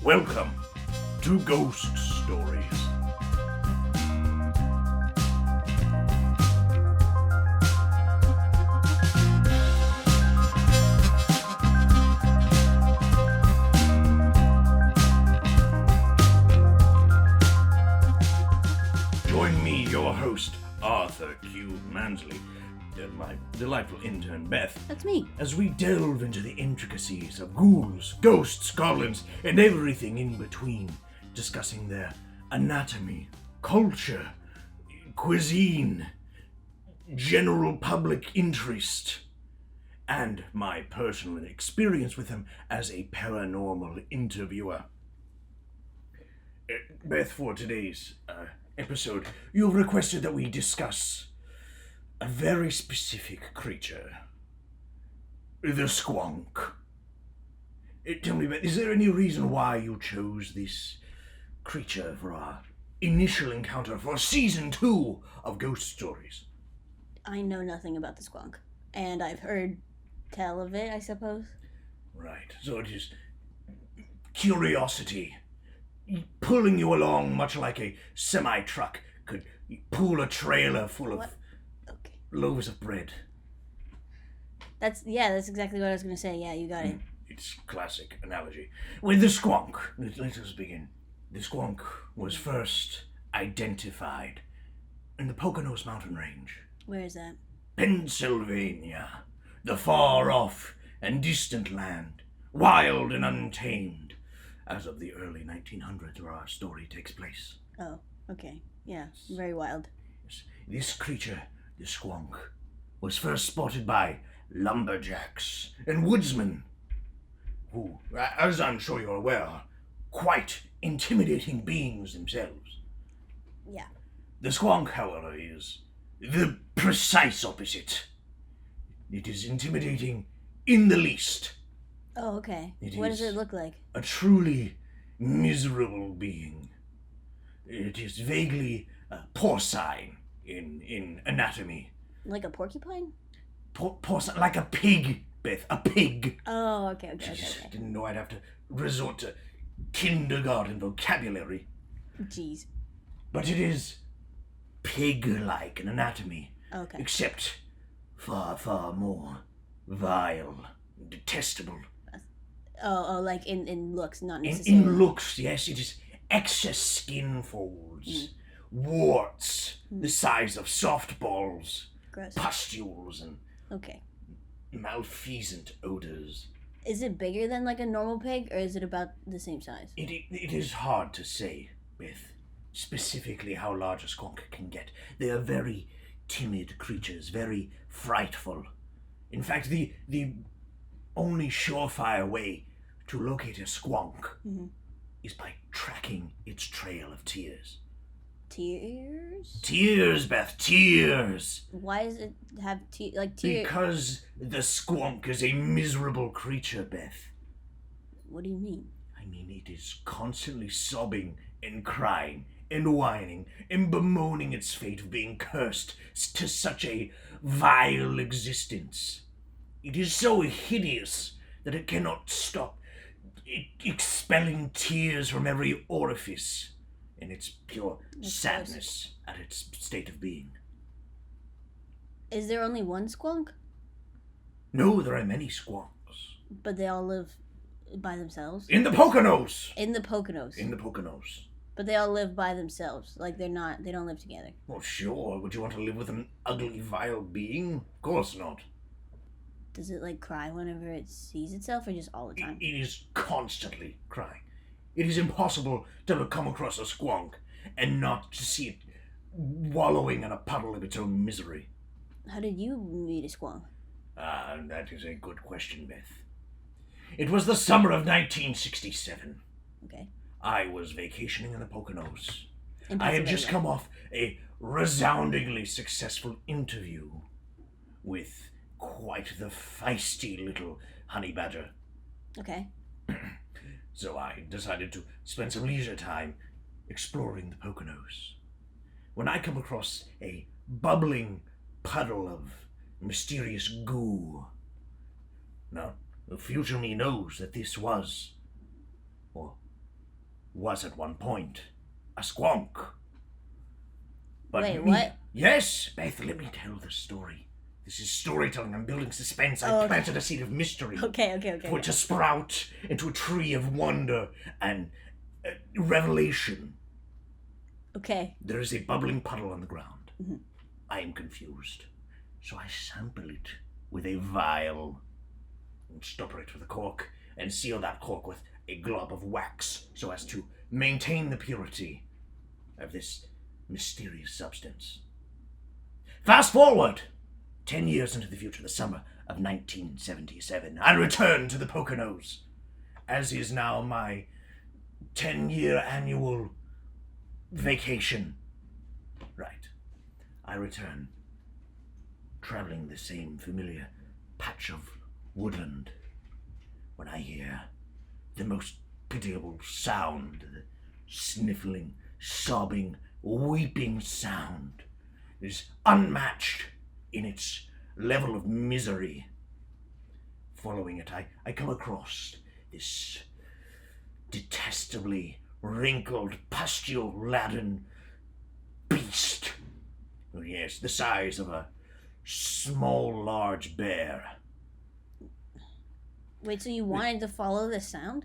Welcome to Ghost Stories. Join me, your host, Arthur Q. Mansley, and my delightful intern, Beth. That's me. As we delve into the intricacies of ghouls, ghosts, goblins, and everything in between, discussing their anatomy, culture, cuisine, general public interest, and my personal experience with them as a paranormal interviewer. Beth, for today's episode, you've requested that we discuss a very specific creature. The Squonk. Tell me, Beth, is there any reason why you chose this creature for our initial encounter for season 2 of Ghost Stories? I know nothing about the Squonk, and I've heard tell of it, I suppose. Right, so it is curiosity pulling you along, much like a semi-truck could pull a trailer full of loaves of bread. That's exactly what I was going to say. Yeah, you got it. It's classic analogy. With the Squonk, let us begin. The Squonk was first identified in the Poconos mountain range. Where is that? Pennsylvania, the far-off and distant land, wild and untamed, as of the early 1900s where our story takes place. Oh, okay. Yeah, very wild. This creature, the Squonk, was first spotted by lumberjacks and woodsmen, who, as I'm sure you're aware, are quite intimidating beings themselves. Yeah. The Squonk, however, is the precise opposite. It is intimidating in the least. Oh, okay. What does it look like? A truly miserable being. It is vaguely porcine in anatomy. Like a porcupine? Porcine, like a pig, Beth. A pig. Oh, okay. Didn't know I'd have to resort to kindergarten vocabulary. Jeez. But it is pig-like in anatomy. Okay. Except far, far more vile, detestable. Oh, like in looks, not necessarily. In looks, yes, it is excess skin folds, warts, the size of softballs, gross, pustules, and okay, malfeasant odors. Is it bigger than like a normal pig, or is it about the same size? It is hard to say, Beth, specifically how large a Squonk can get. They are very timid creatures, very frightful. In fact, the only surefire way to locate a Squonk is by tracking its trail of tears. Tears? Tears, Beth, tears! Why does it have tears? Because the Squonk is a miserable creature, Beth. What do you mean? I mean, it is constantly sobbing and crying and whining and bemoaning its fate of being cursed to such a vile existence. It is so hideous that it cannot stop expelling tears from every orifice in its pure sadness at its state of being. Is there only one Squonk? No, there are many Squonks. But they all live by themselves? In the Poconos! In the Poconos. But they all live by themselves. Like they don't live together. Well, sure. Would you want to live with an ugly, vile being? Of course not. Does it like cry whenever it sees itself, or just all the time? It is constantly crying. It is impossible to come across a Squonk and not to see it wallowing in a puddle of its own misery. How did you meet a Squonk? That is a good question, Beth. It was the summer of 1967. Okay. I was vacationing in the Poconos. I had just come off a resoundingly successful interview with quite the feisty little honey badger. Okay. So I decided to spend some leisure time exploring the Poconos. When I come across a bubbling puddle of mysterious goo. Now, the future me knows that this was, or was at one point a squonk. But Wait, what? Yes, Beth, let me tell the story. This is storytelling. I'm building suspense. I planted a seed of mystery. Okay. For it to sprout into a tree of wonder and revelation. Okay. There is a bubbling puddle on the ground. Mm-hmm. I am confused. So I sample it with a vial and stopper it with a cork and seal that cork with a glob of wax so as to maintain the purity of this mysterious substance. Fast forward 10 years into the future, the summer of 1977. I return to the Poconos, as is now my 10-year annual vacation. Right. I return, traveling the same familiar patch of woodland, when I hear the most pitiable sound, the sniffling, sobbing, weeping sound. It is unmatched in its level of misery. Following it, I come across this detestably wrinkled, pustule-laden beast. Oh, yes, the size of a small, large bear. Wait, so you wanted to follow this sound?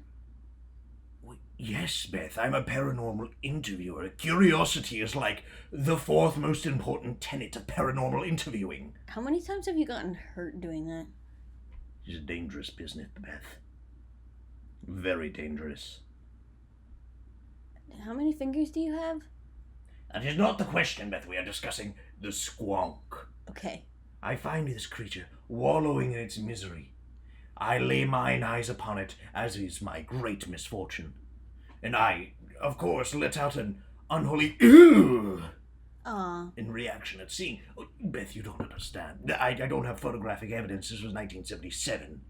Yes, Beth, I'm a paranormal interviewer. Curiosity is like the fourth most important tenet of paranormal interviewing. How many times have you gotten hurt doing that? It's a dangerous business, Beth. Very dangerous. How many fingers do you have? That is not the question, Beth. We are discussing the squonk. Okay. I find this creature wallowing in its misery. I lay mine eyes upon it, as is my great misfortune. And I, of course, let out an unholy "Ew!" in reaction at seeing. Oh, Beth, you don't understand. I don't have photographic evidence. This was 1977.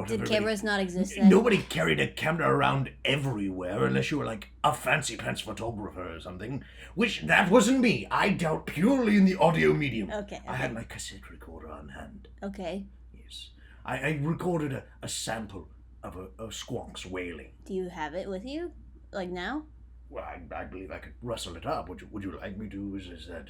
Did cameras not exist then? Nobody carried a camera around everywhere unless you were like a fancy pants photographer or something. Which, that wasn't me. I dealt purely in the audio medium. Okay. I had my cassette recorder on hand. Okay. Yes. I recorded a sample of a squonk's wailing. Do you have it with you? Like now? Well, I believe I could rustle it up. Would you like me to? Is that?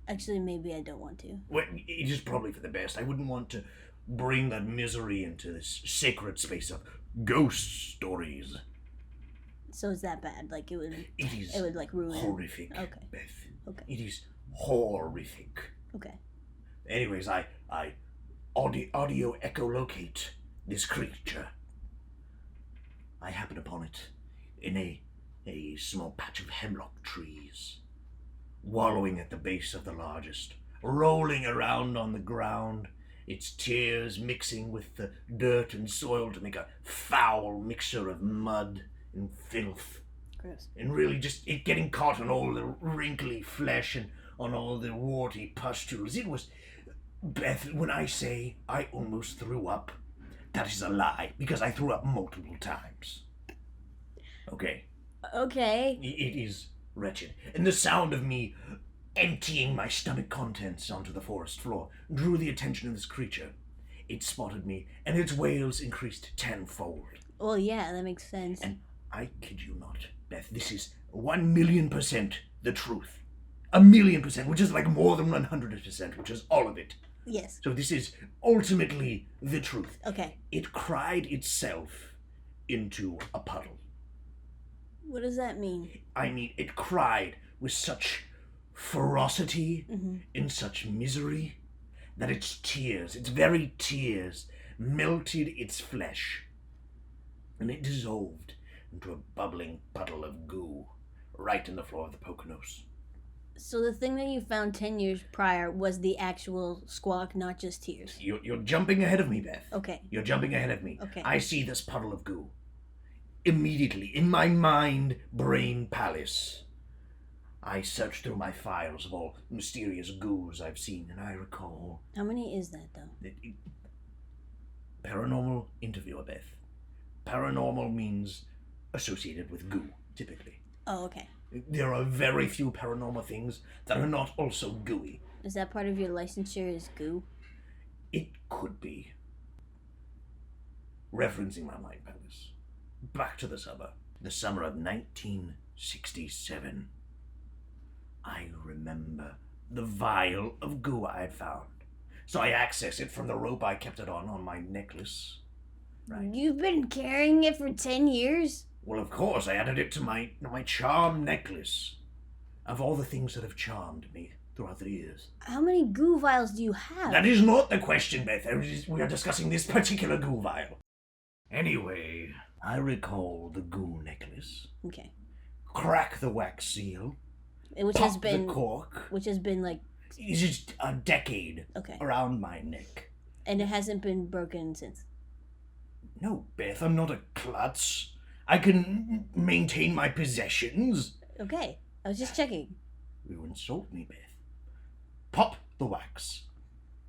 Actually, maybe I don't want to. Well, it is probably for the best. I wouldn't want to bring that misery into this sacred space of ghost stories. So it's that bad? Like it would like ruin. Horrific. Okay. Beth. Okay. It is horrific. Okay. Anyways, I audio echolocate this creature. I happen upon it in a small patch of hemlock trees, wallowing at the base of the largest, rolling around on the ground, its tears mixing with the dirt and soil to make a foul mixture of mud and filth. Gross. And really just it getting caught on all the wrinkly flesh and on all the warty pustules. It was, Beth, when I say I almost threw up, that is a lie, because I threw up multiple times. Okay. Okay. It is wretched. And the sound of me emptying my stomach contents onto the forest floor drew the attention of this creature. It spotted me, and its wails increased tenfold. Well, yeah, that makes sense. And I kid you not, Beth, this is 1,000,000% the truth. 1,000,000%, which is like more than 100%, which is all of it. Yes. So this is ultimately the truth. Okay. It cried itself into a puddle. What does that mean? I mean, it cried with such ferocity and such misery that its tears, its very tears, melted its flesh, and it dissolved into a bubbling puddle of goo right in the floor of the Poconos. So the thing that you found 10 years prior was the actual squawk, not just tears. You're jumping ahead of me, Beth. Okay. You're jumping ahead of me. Okay. I see this puddle of goo. Immediately, in my mind-brain palace, I search through my files of all mysterious goos I've seen, and I recall... How many is that, though? Paranormal interviewer, Beth. Paranormal means associated with goo, typically. Oh, okay. There are very few paranormal things that are not also gooey. Is that part of your licensure is goo? It could be. Referencing my mind palace. Back to the summer. The summer of 1967. I remember the vial of goo I had found. So I access it from the rope I kept it on my necklace. Right. You've been carrying it for 10 years? Well, of course, I added it to my charm necklace. Of all the things that have charmed me throughout the years. How many goo vials do you have? That is not the question, Beth. We are discussing this particular goo vial. Anyway, I recall the goo necklace. Okay. Crack the wax seal. Which pop has been the cork. Which has been like It's just a decade around my neck. And it hasn't been broken since. No, Beth, I'm not a klutz. I can maintain my possessions. Okay, I was just checking. You insult me, Beth. Pop the wax.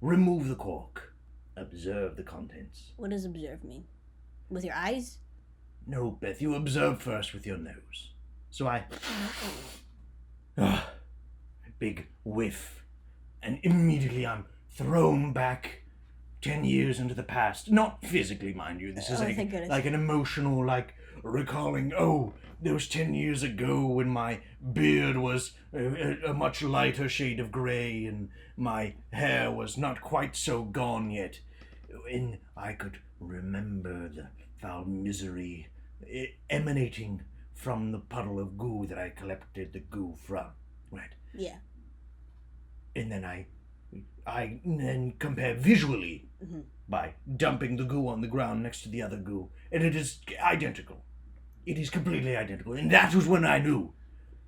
Remove the cork. Observe the contents. What does observe mean? With your eyes? No, Beth, you observe first with your nose. So I... big whiff. And immediately I'm thrown back 10 years into the past. Not physically, mind you. This is like an emotional, recalling, there was 10 years ago when my beard was a much lighter shade of grey and my hair was not quite so gone yet. And I could remember the foul misery emanating from the puddle of goo that I collected the goo from. Right? Yeah. And then I then compare visually by dumping the goo on the ground next to the other goo. And it is identical. It is completely identical. And that was when I knew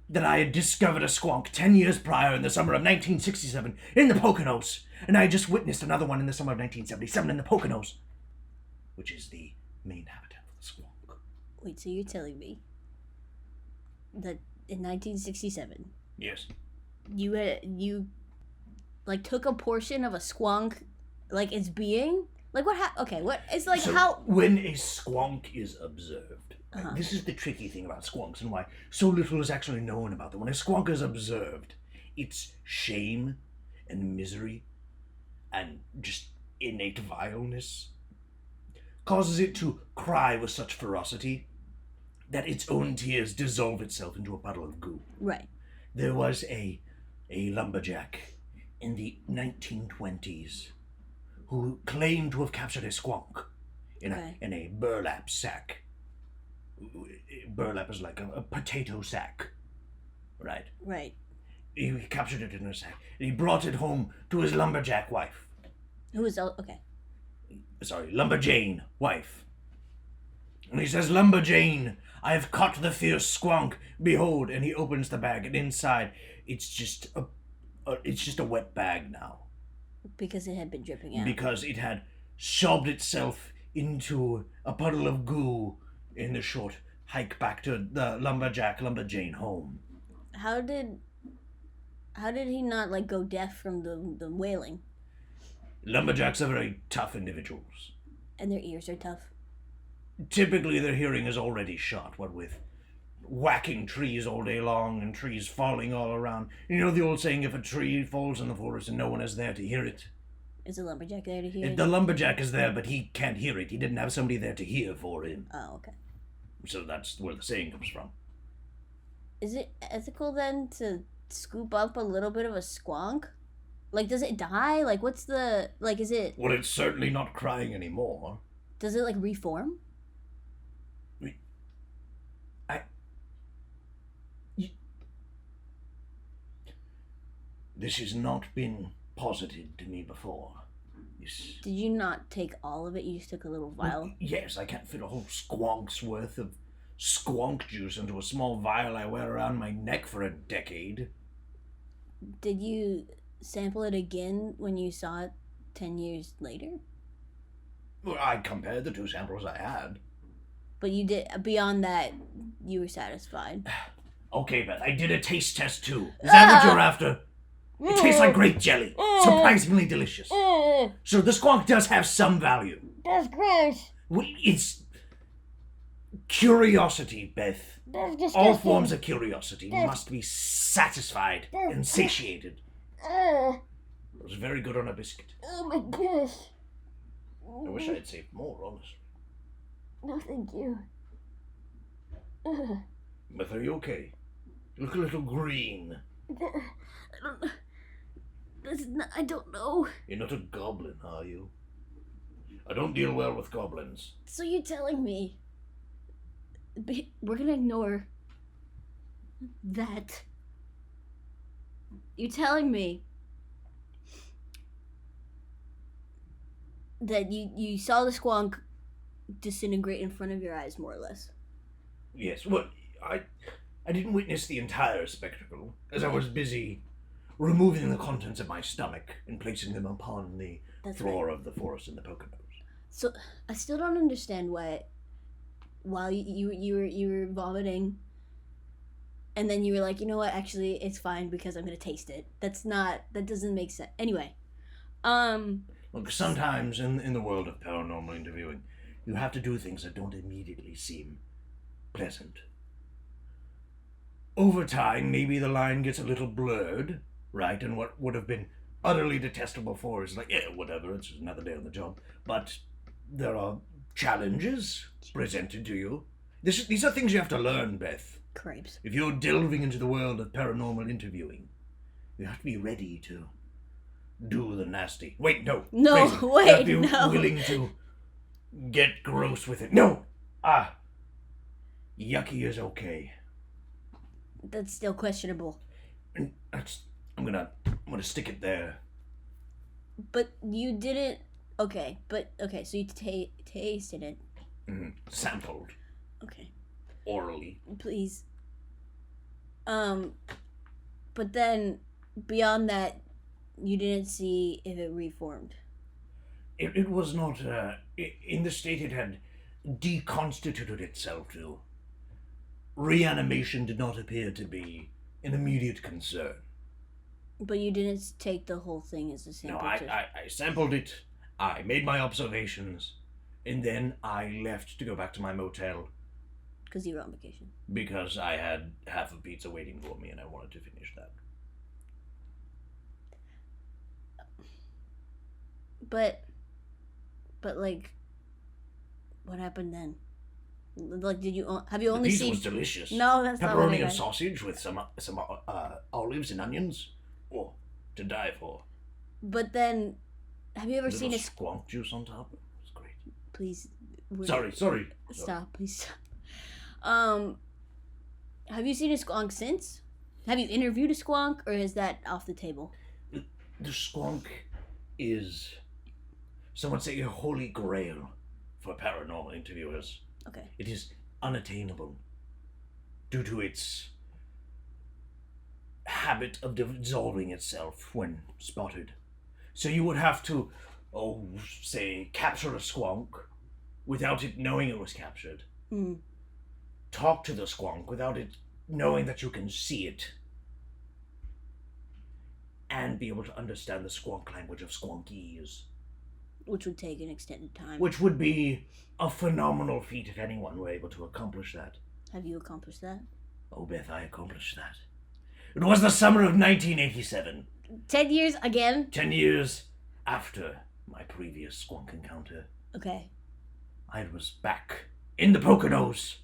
that I had discovered a squonk 10 years prior in the summer of 1967 in the Poconos. And I had just witnessed another one in the summer of 1977 in the Poconos, which is the main habitat for the squonk. Wait, so you're telling me that in 1967... Yes. You took a portion of a squonk, its being? When a squonk is observed, this is the tricky thing about squonks and why so little is actually known about them. When a squonk is observed, its shame and misery and just innate vileness causes it to cry with such ferocity that its own tears dissolve itself into a puddle of goo. Right. There was a lumberjack in the 1920s who claimed to have captured a squonk in a burlap sack. Burlap is like a potato sack, right? Right. He captured it in a sack, and he brought it home to his lumberjack wife. Lumberjane wife. And he says, "Lumberjane, I have caught the fierce squonk. Behold!" And he opens the bag, and inside, it's just a wet bag now. Because it had been dripping out. Because it had sobbed itself into a puddle of goo in the short hike back to the Lumberjane home. How did he not go deaf from the wailing? Lumberjacks are very tough individuals. And their ears are tough. Typically their hearing is already shot, what with whacking trees all day long and trees falling all around. You know the old saying, if a tree falls in the forest and no one is there to hear it? Is the lumberjack there to hear it? The lumberjack is there, but he can't hear it. He didn't have somebody there to hear for him. Oh, okay. So that's where the saying comes from. Is it ethical then to scoop up a little bit of a squonk? Does it die? What's the... is it... Well, it's certainly not crying anymore. Does it, reform? This has not been posited to me before. Yes. Did you not take all of it? You just took a little vial? Well, yes, I can't fit a whole squonk's worth of squonk juice into a small vial I wear around my neck for a decade. Did you sample it again when you saw it 10 years later? Well, I compared the two samples I had. But you did, beyond that, you were satisfied. Okay, Beth, I did a taste test too. Is that what you're after? It tastes like grape jelly. Surprisingly delicious. So the squonk does have some value. That's gross. It's curiosity, Beth. That's disgusting. All forms of curiosity must be satisfied and satiated. It was very good on a biscuit. Oh my gosh. I wish I had saved more, honestly. No, thank you. Beth, are you okay? You look a little green. I don't know. You're not a goblin, are you? I don't deal well with goblins. So you're telling me we're gonna ignore that? You're telling me that you saw the squonk disintegrate in front of your eyes, more or less? Yes, well, I didn't witness the entire spectacle, as I was busy removing the contents of my stomach and placing them upon the floor of the forest in the Poconos. So I still don't understand why. While you were vomiting, and then you were like, you know what? Actually, it's fine because I'm gonna taste it. That doesn't make sense. Anyway, Look, sometimes in the world of paranormal interviewing, you have to do things that don't immediately seem pleasant. Over time, maybe the line gets a little blurred, right? And what would have been utterly detestable before is like, yeah, whatever, it's just another day on the job. But there are challenges presented to you. These are things you have to learn, Beth. crepes. If you're delving into the world of paranormal interviewing, you have to be ready to do the nasty. Wait, no. No, crazy. wait, you have to be no. willing to get gross with it. No! Yucky is okay. That's still questionable. And I'm gonna stick it there. But you didn't. Okay, so you tasted it. Sampled. Okay. Orally. Please. But then, beyond that, you didn't see if it reformed. It was not, in the state it had deconstituted itself to. Reanimation did not appear to be an immediate concern. But you didn't take the whole thing as a sample. No, I sampled it, I made my observations, and then I left to go back to my motel. Because you were on vacation. Because I had half a pizza waiting for me and I wanted to finish that. But like, what happened then? Like, have you only the pizza seen? Was delicious. No, that's not what I pepperoni and meant. sausage with some olives and onions. Oh, to die for. But then, have you ever seen a squonk juice on top? It was great. Please. Sorry. Stop, please. Have you seen a squonk since? Have you interviewed a squonk, or is that off the table? The squonk is, some would say, a holy grail for paranormal interviewers. Okay. It is unattainable due to its habit of dissolving itself when spotted. So you would have to, say, capture a squonk without it knowing it was captured. Talk to the squonk without it knowing that you can see it. And be able to understand the squonk language of squonkies. Which would take an extended time. Which would be a phenomenal feat if anyone were able to accomplish that. Have you accomplished that? Oh, Beth, I accomplished that. It was the summer of 1987. 10 years again? 10 years after my previous squonk encounter. Okay. I was back in the Poconos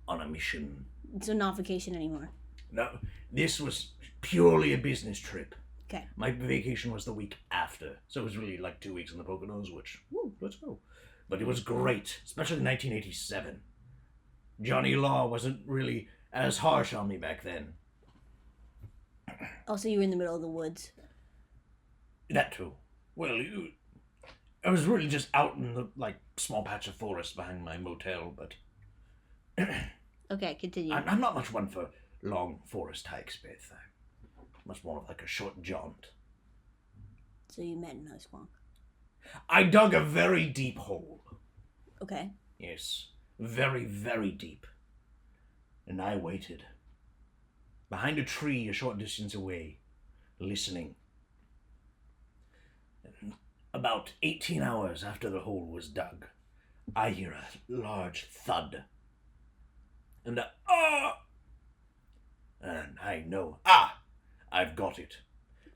on a mission. So not vacation anymore? No, this was purely a business trip. Okay. My vacation was the week after, so it was really like 2 weeks in the Poconos, which, let's go. But it was great, especially in 1987. Johnny Law wasn't really as harsh on me back then. Also, you were in the middle of the woods. That too. Well, I was really just out in the, small patch of forest behind my motel, but... Okay, continue. I'm not much one for long forest hikes, Beth. I'm much more of a short jaunt. So you met no squonk. I dug a very deep hole. Okay. Yes, very, very deep. And I waited. Behind a tree a short distance away, listening. And about 18 hours after the hole was dug, I hear a large thud. And and I know, I've got it.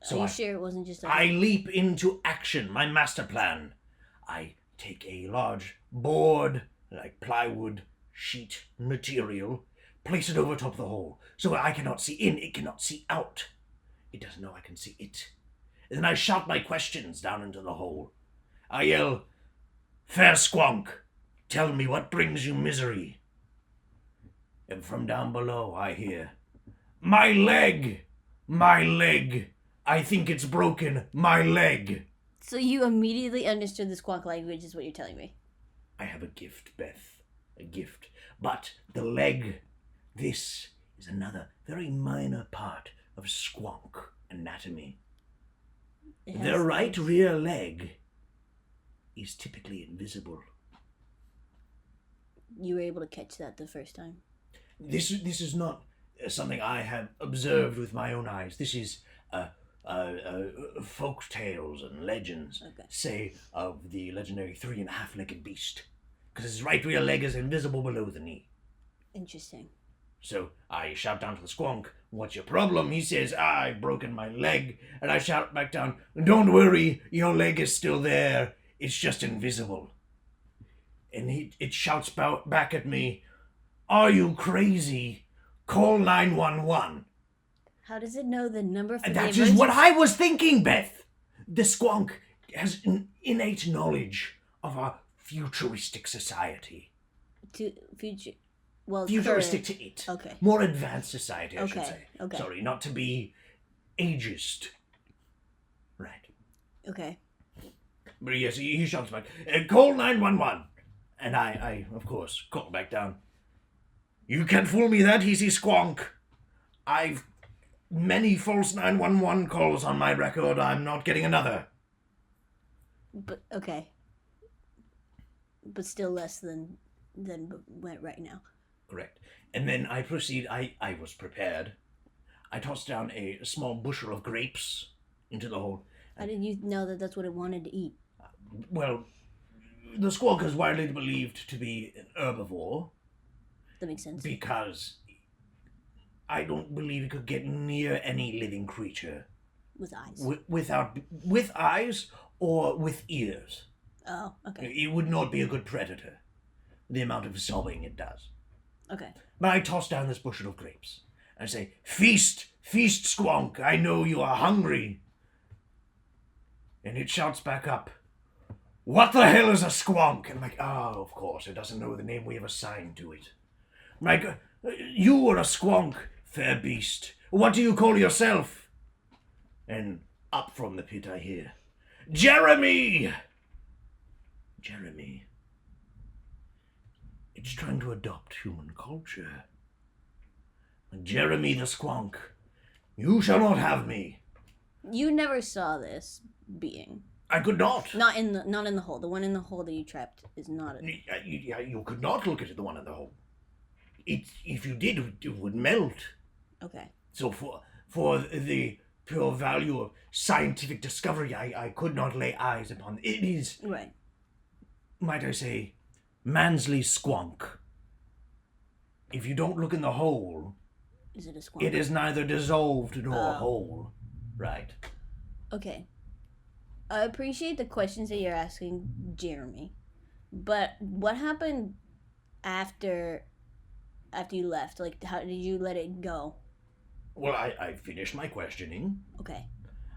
So are you sure it wasn't just I leap into action, my master plan. I take a large board, like plywood, sheet material, place it over top of the hole, so I cannot see in, it cannot see out. It doesn't know I can see it. And then I shout my questions down into the hole. I yell, "Fair Squonk, tell me what brings you misery." And from down below I hear, "My leg! My leg! I think it's broken, my leg!" So you immediately understood the Squonk language is what you're telling me. I have a gift, Beth. A gift. But the leg, this is another very minor part of Squonk anatomy. The right rear leg is typically invisible. You were able to catch that the first time. This is not something I have observed with my own eyes. This is folk tales and legends say of the legendary 3.5-legged beast, because his right rear leg is invisible below the knee. Interesting. So I shout down to the Squonk, "What's your problem?" He says, "I've broken my leg." And I shout back down, "Don't worry, your leg is still there. It's just invisible." And it shouts back at me, "Are you crazy? Call 911. How does it know the number for That is what I was thinking, Beth. The Squonk has an innate knowledge of our futuristic society. Futuristic to it. Okay. More advanced society, I should say. Okay. Sorry, not to be ageist. Right. Okay. But yes, he shouts back, "Call 911. And I, of course, call back down. "You can't fool me that easy, Squonk. I've many false 911 calls on my record. I'm not getting another." But, okay. But still less than went right now. Correct. And then I proceed, I was prepared. I tossed down a small bushel of grapes into the hole. How did you know that that's what it wanted to eat? Well, the Squonk is widely believed to be an herbivore. That makes sense. Because I don't believe it could get near any living creature. With eyes. With eyes or with ears. Oh, okay. It would not be a good predator. The amount of sobbing it does. Okay. But I toss down this bushel of grapes. I say, "Feast, feast, Squonk. I know you are hungry." And it shouts back up, "What the hell is a Squonk?" And I'm like, oh, of course, it doesn't know the name we have assigned to it. I'm like, "You are a Squonk, fair beast. What do you call yourself?" And up from the pit I hear, "Jeremy!" Jeremy. It's trying to adopt human culture. "Jeremy the Squonk, you shall not have me." You never saw this being. I could not. Not in the hole. The one in the hole that you trapped is not a... You could not look at the one in the hole. If you did, it would melt. Okay. So for the pure value of scientific discovery, I could not lay eyes upon. It is, right, might I say, Mansley Squonk. If you don't look in the hole, is it a Squonk? it is neither dissolved nor whole. Right. Okay. I appreciate the questions that you're asking, Jeremy. But what happened after you left? Like, how did you let it go? Well, I finished my questioning. Okay.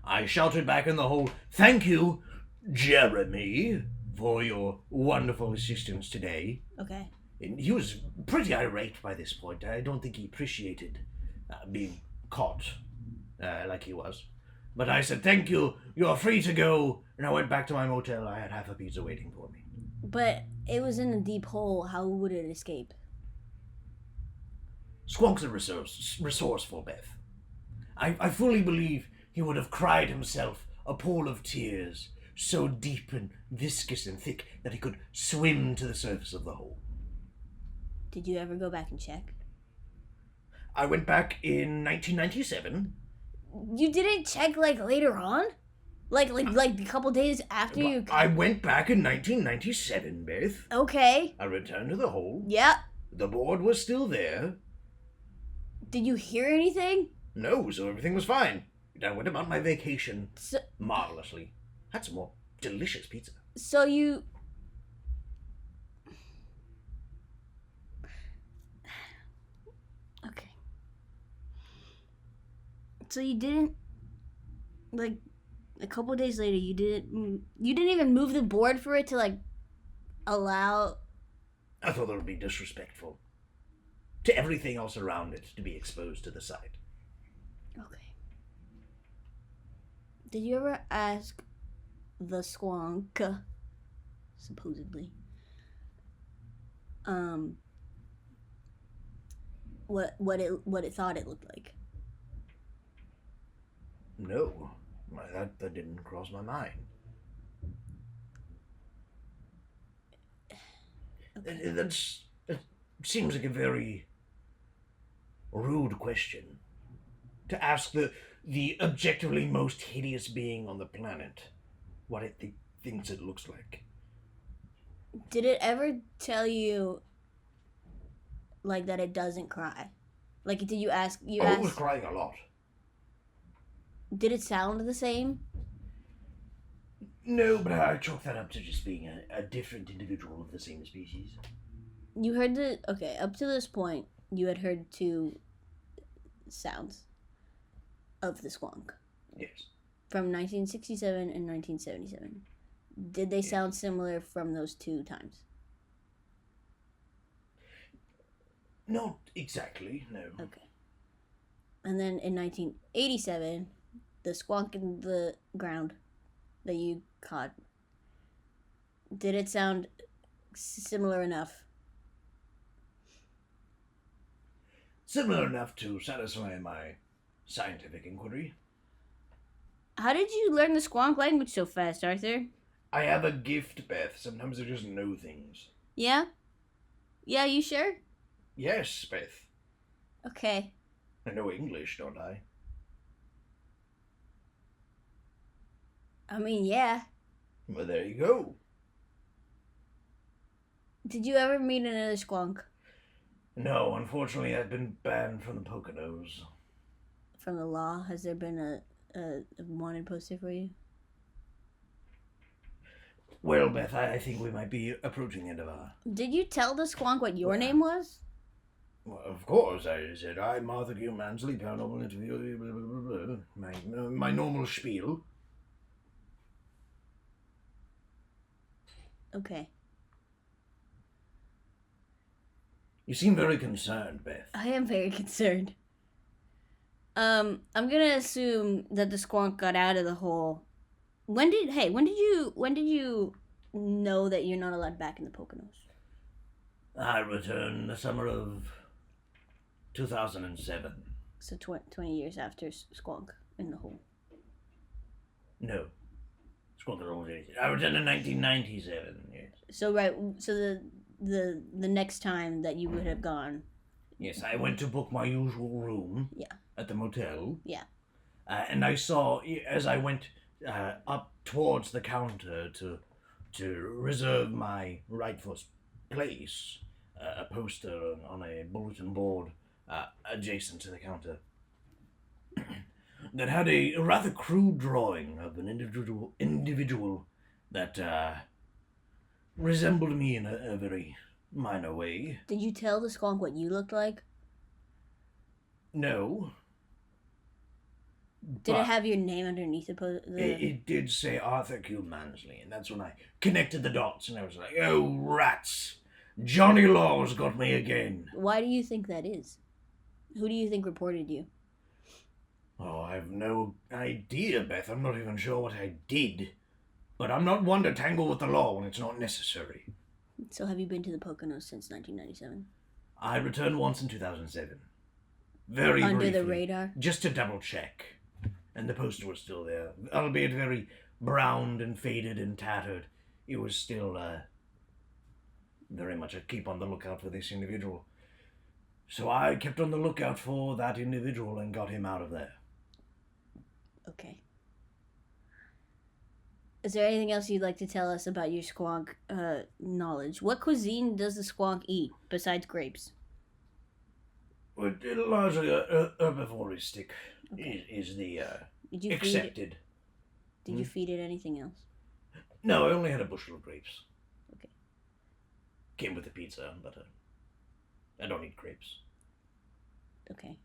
I shouted back in the hole, "Thank you, Jeremy, for your wonderful assistance today." Okay. And he was pretty irate by this point. I don't think he appreciated being caught like he was. But I said, "Thank you, you're free to go." And I went back to my motel. I had half a pizza waiting for me. But it was in a deep hole. How would it escape? Squonk's a resourceful, Beth. I fully believe he would have cried himself a pool of tears, so deep and viscous and thick that he could swim to the surface of the hole. Did you ever go back and check? I went back in 1997. You didn't check, like, later on? Like a couple days after you... I went back in 1997, Beth. Okay. I returned to the hole. Yep. The board was still there. Did you hear anything? No, so everything was fine. I went about my vacation marvelously. Had some more delicious pizza. So you... So you didn't, like, a couple days later, you didn't even move the board for it to, like, allow... I thought that would be disrespectful to everything else around it to be exposed to the sight. Okay. Did you ever ask the Squonk, supposedly, what it thought it looked like? No, that didn't cross my mind. Okay. That seems like a very rude question to ask the objectively most hideous being on the planet what it thinks it looks like. Did it ever tell you, like, that it doesn't cry? Like, did you ask... It was crying a lot. Did it sound the same? No, but I chalk that up to just being a different individual of the same species. You heard okay, up to this point, you had heard 2 sounds of the Squonk. Yes. From 1967 and 1977. Did they sound similar from those 2 times? Not exactly, no. Okay. And then in 1987, the Squonk in the ground that you caught, did it sound similar enough? Similar enough to satisfy my scientific inquiry. How did you learn the Squonk language so fast, Arthur? I have a gift, Beth. Sometimes I just know things. Yeah? Yeah, you sure? Yes, Beth. Okay. I know English, don't I? I mean, yeah. Well, there you go. Did you ever meet another Squonk? No, unfortunately, I've been banned from the Poconos. From the law? Has there been a wanted poster for you? Well, Beth, I think we might be approaching the end of our... Did you tell the Squonk what your name was? Well, of course, I said, I'm Arthur Q. Mansley, paranormal interview, blah, blah, blah, blah. My normal spiel. Okay. You seem very concerned, Beth. I am very concerned. I'm gonna assume that the Squonk got out of the hole. When did you know that you're not allowed back in the Poconos? I returned the summer of 2007. So 20 years after Squonk in the hole. No. Squonk and Arthur. I returned in 1997, yes. So the next time that you would have gone. Yes, I went to book my usual room. Yeah. At the motel. Yeah. And I saw, as I went up towards the counter to reserve my rightful place, a poster on a bulletin board adjacent to the counter that had a rather crude drawing of an individual that resembled me in a very minor way. Did you tell the Squonk what you looked like? No. Did it have your name underneath It did say Arthur Q. Mansley, and that's when I connected the dots, and I was like, oh, rats! Johnny Law's got me again. Why do you think that is? Who do you think reported you? Oh, I have no idea, Beth. I'm not even sure what I did. But I'm not one to tangle with the law when it's not necessary. So have you been to the Poconos since 1997? I returned once in 2007. Very Under briefly, the radar? just to double check. And the poster was still there, albeit very browned and faded and tattered. It was still very much a keep on the lookout for this individual. So I kept on the lookout for that individual and got him out of there. Okay. Is there anything else you'd like to tell us about your Squonk knowledge? What cuisine does the Squonk eat besides grapes? Well, largely herbivoristic is the Did you accepted. Did you feed it anything else? No, I only had a bushel of grapes. Okay. Came with the pizza, but I don't eat grapes. Okay.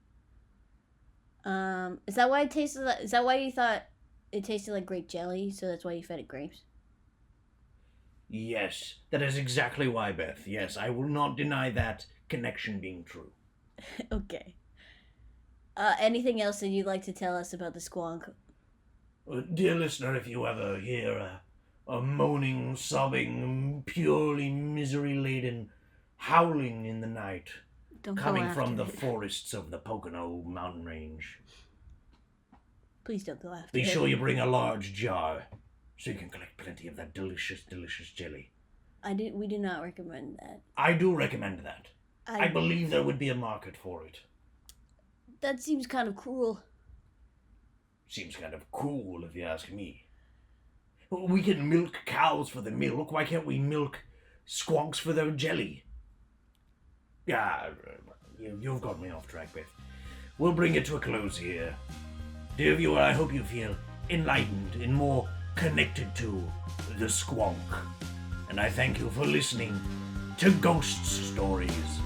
Is that why it tasted like, is that why you thought it tasted like grape jelly, so that's why you fed it grapes? Yes, that is exactly why, Beth. Yes, I will not deny that connection being true. Okay. Anything else that you'd like to tell us about the squonk? Dear listener, if you ever hear a moaning, sobbing, purely misery-laden howling in the night, Don't go coming after from the it. forests of the Pocono mountain range, Please don't go after be it. sure you bring a large jar so you can collect plenty of that delicious, delicious jelly. We do not recommend that. I do recommend that. I believe there would be a market for it. That seems kind of cruel. Seems kind of cool if you ask me. We can milk cows for the milk. Why can't we milk squonks for their jelly? Yeah, you've got me off track, Beth. We'll bring it to a close here. Dear viewer, I hope you feel enlightened and more connected to the squonk. And I thank you for listening to Ghost Stories.